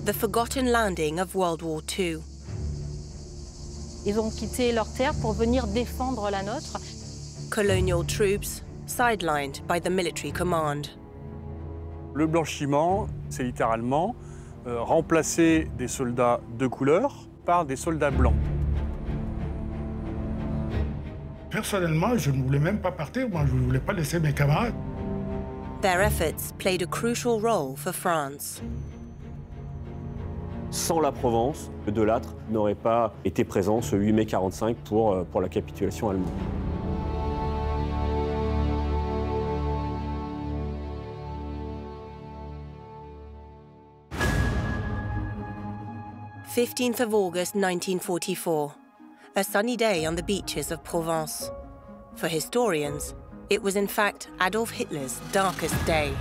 the forgotten landing of World War II. Ils ont quitté leur terre pour venir défendre la nôtre. Colonial troops sidelined by the military command. Le blanchiment, c'est littéralement remplacer des soldats de couleur par des soldats blancs. Personnellement, je ne voulais même pas partir, moi je ne voulais pas laisser mes camarades. Their efforts played a crucial role for France. Sans la Provence, le de Lattre n'aurait pas été présent ce 8 mai 1945 pour la capitulation allemande. « 15th of August 1944, a sunny day on the beaches of Provence. For historians, it was in fact Adolf Hitler's darkest day.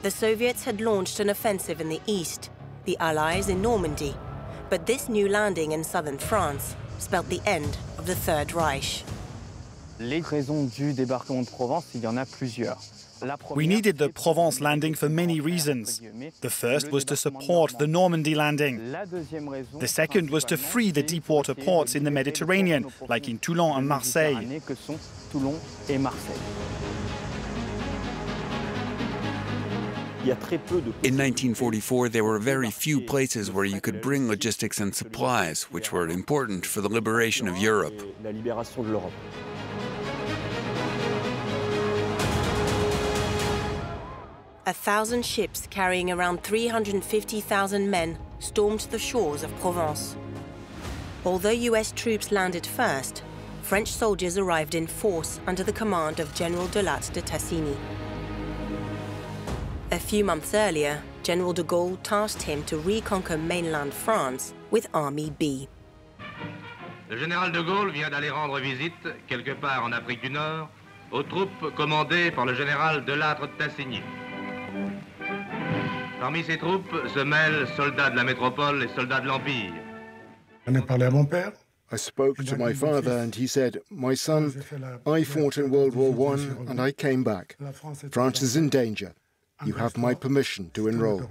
The Soviets had launched an offensive in the east, the Allies in Normandy, but this new landing in southern France spelt the end of the Third Reich. Les raisons du débarquement de Provence, il y en a plusieurs. We needed the Provence landing for many reasons. The first was to support the Normandy landing. The second was to free the deep-water ports in the Mediterranean, like in Toulon and Marseille. In 1944, there were very few places where you could bring logistics and supplies, which were important for the liberation of Europe. 1,000 ships carrying around 350,000 men stormed the shores of Provence. Although US troops landed first, French soldiers arrived in force under the command of General de Lattre de Tassigny. A few months earlier, General de Gaulle tasked him to reconquer mainland France with Army B. Le général de Gaulle vient d'aller rendre visite, quelque part en Afrique du Nord, aux troupes commandées par le général de Lattre de Tassigny. Parmi ces troupes se mêlent soldats de la métropole et soldats de l'Empire. J'en ai parlé à mon père. I spoke to my father and he said, "My son, I fought in World War I and I came back. France is in danger. You have my permission to enroll."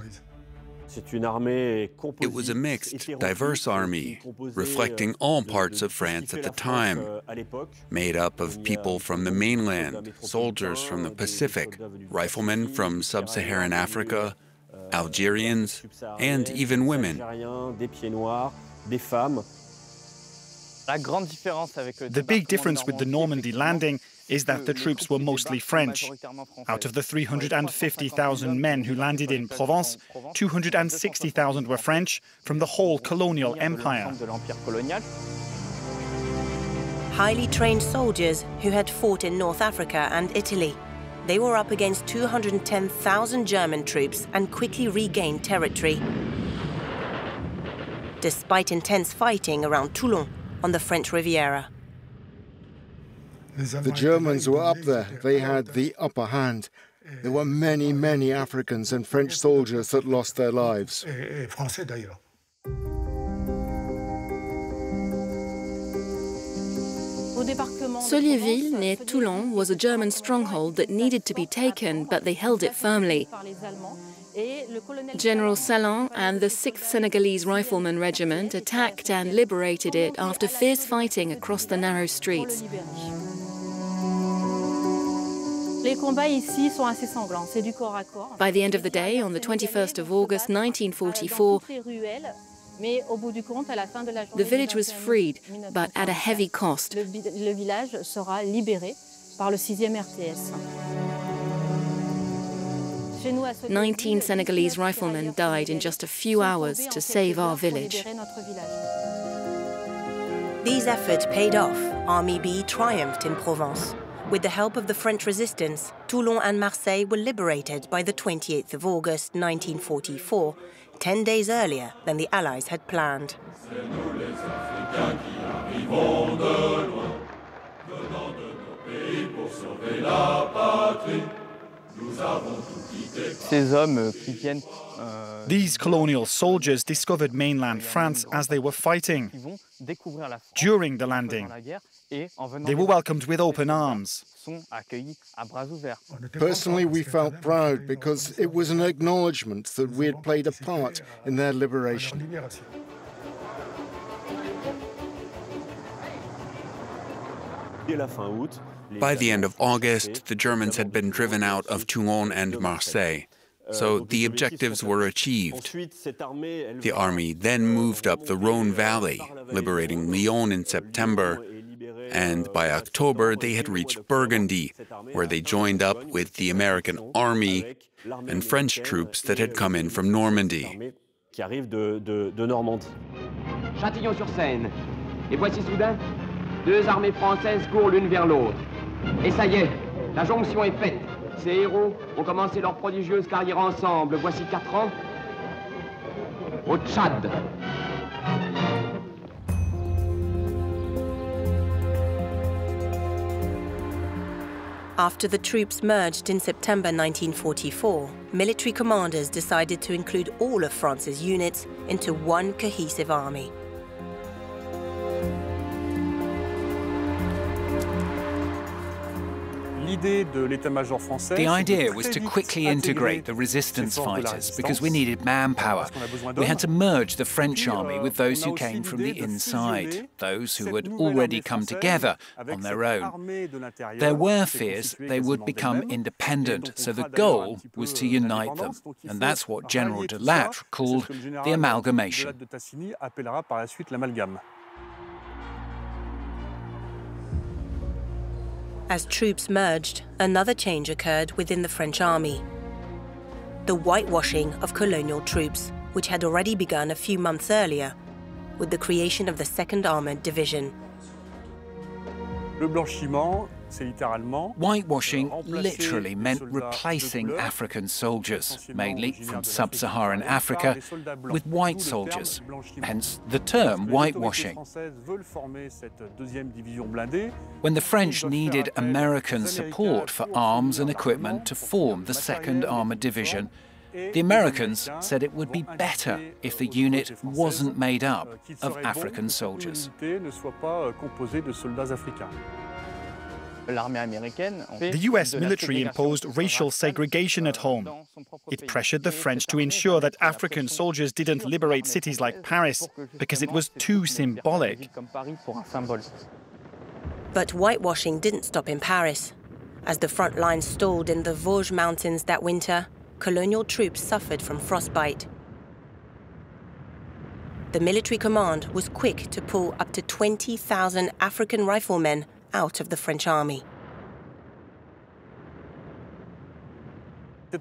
It was a mixed, diverse army, reflecting all parts of France at the time, made up of people from the mainland, soldiers from the Pacific, riflemen from sub-Saharan Africa, Algerians, and even women. The big difference with the Normandy landing is that the troops were mostly French. Out of the 350,000 men who landed in Provence, 260,000 were French from the whole colonial empire. Highly trained soldiers who had fought in North Africa and Italy. They were up against 210,000 German troops and quickly regained territory. Despite intense fighting around Toulon on the French Riviera. The Germans were up there. They had the upper hand. There were many, many Africans and French soldiers that lost their lives. Solliéville, near Toulon, was a German stronghold that needed to be taken, but they held it firmly. General Salin and the 6th Senegalese Riflemen Regiment attacked and liberated it after fierce fighting across the narrow streets. By the end of the day, on the 21st of August 1944, the village was freed, but at a heavy cost. 19 Senegalese riflemen died in just a few hours to save our village. These efforts paid off. Army B triumphed in Provence. With the help of the French resistance, Toulon and Marseille were liberated by the 28th of August 1944, 10 days earlier than the Allies had planned. These colonial soldiers discovered mainland France as they were fighting. During the landing, They were welcomed with open arms. Personally, we felt proud because it was an acknowledgement that we had played a part in their liberation. By the end of August, the Germans had been driven out of Toulon and Marseille, so the objectives were achieved. The army then moved up the Rhône Valley, liberating Lyon in September, and by October they had reached Burgundy, where they joined up with the American army and French troops that had come in from Normandy. Châtillon-sur-Seine. Et voici soudain, deux armées françaises courent l'une vers l'autre. Et ça y est, la jonction est faite. Ces héros ont commencé leur prodigieuse carrière ensemble, voici 4 ans, au Tchad. After the troops merged in September 1944, military commanders decided to include all of France's units into one cohesive army. The idea was to quickly integrate the resistance fighters because we needed manpower. We had to merge the French army with those who came from the inside, those who had already come together on their own. There were fears they would become independent, so the goal was to unite them. And that's what General de Lattre called the amalgamation. As troops merged, another change occurred within the French army. The whitewashing of colonial troops, which had already begun a few months earlier, with the creation of the 2nd Armored Division. Whitewashing literally meant replacing African soldiers, mainly from sub-Saharan Africa, with white soldiers, hence the term whitewashing. When the French needed American support for arms and equipment to form the 2nd Armored Division, the Americans said it would be better if the unit wasn't made up of African soldiers. The US military imposed racial segregation at home. It pressured the French to ensure that African soldiers didn't liberate cities like Paris because it was too symbolic. But whitewashing didn't stop in Paris. As the front lines stalled in the Vosges Mountains that winter, colonial troops suffered from frostbite. The military command was quick to pull up to 20,000 African riflemen out of the French army. The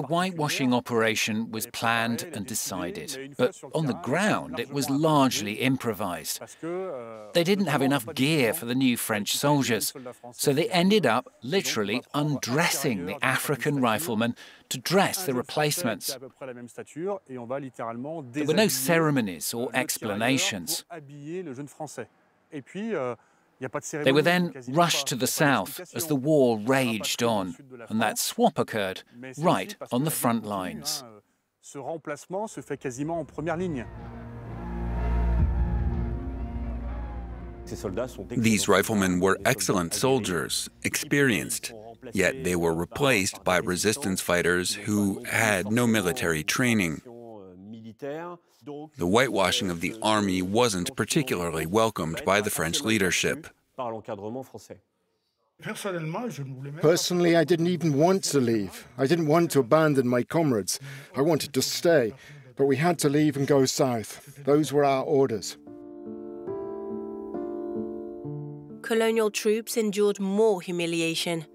whitewashing operation was planned and decided, but on the ground it was largely improvised. They didn't have enough gear for the new French soldiers, so they ended up literally undressing the African riflemen to dress the replacements. There were no ceremonies or explanations. They were then rushed to the south as the war raged on, and that swap occurred right on the front lines. These riflemen were excellent soldiers, experienced, yet they were replaced by resistance fighters who had no military training. The whitewashing of the army wasn't particularly welcomed by the French leadership. Personally, I didn't even want to leave. I didn't want to abandon my comrades. I wanted to stay, but we had to leave and go south. Those were our orders. Colonial troops endured more humiliation.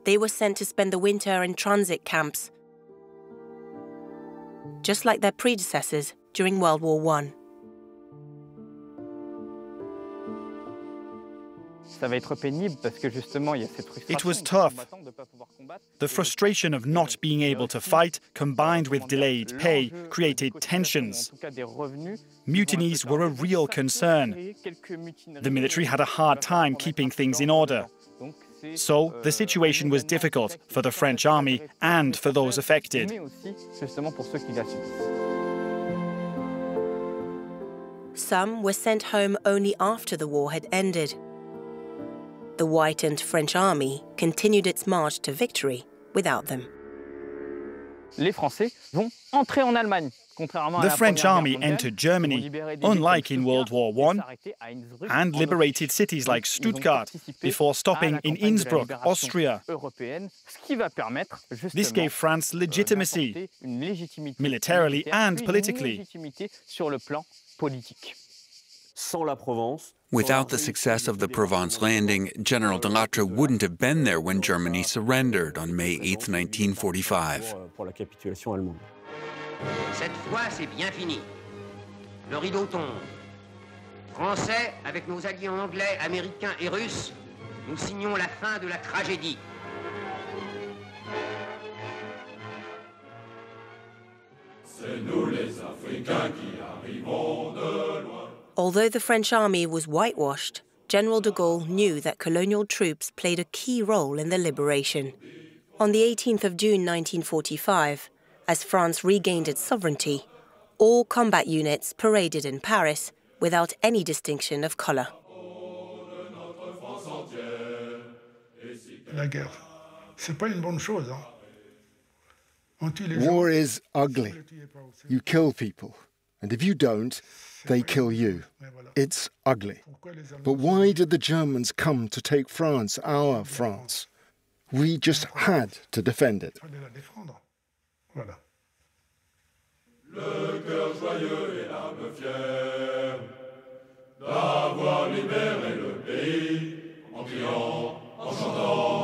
They were sent to spend the winter in transit camps, just like their predecessors during World War I. It was tough. The frustration of not being able to fight, combined with delayed pay, created tensions. Mutinies were a real concern. The military had a hard time keeping things in order. So the situation was difficult for the French army and for those affected. Some were sent home only after the war had ended. The whitened French army continued its march to victory without them. Les Français vont entrer en Allemagne. The French army entered Germany, unlike in World War I, and liberated cities like Stuttgart before stopping in Innsbruck, Austria. This gave France legitimacy, militarily and politically. Without the success of the Provence landing, General de Lattre wouldn't have been there when Germany surrendered on May 8, 1945. Cette fois, c'est bien fini. Le rideau tombe. Français, avec nos alliés anglais, américains et russes, nous signons la fin de la tragédie. C'est nous les Africains qui arrivons de loin. Although the French army was whitewashed, General de Gaulle knew that colonial troops played a key role in the liberation. On the 18th of June 1945, as France regained its sovereignty, all combat units paraded in Paris without any distinction of colour. La guerre, c'est pas une bonne chose. War is ugly. You kill people, and if you don't, they kill you. It's ugly. But why did the Germans come to take France, our France? We just had to defend it. Voilà. Le cœur joyeux et l'âme fière d'avoir libéré le pays en criant, en chantant.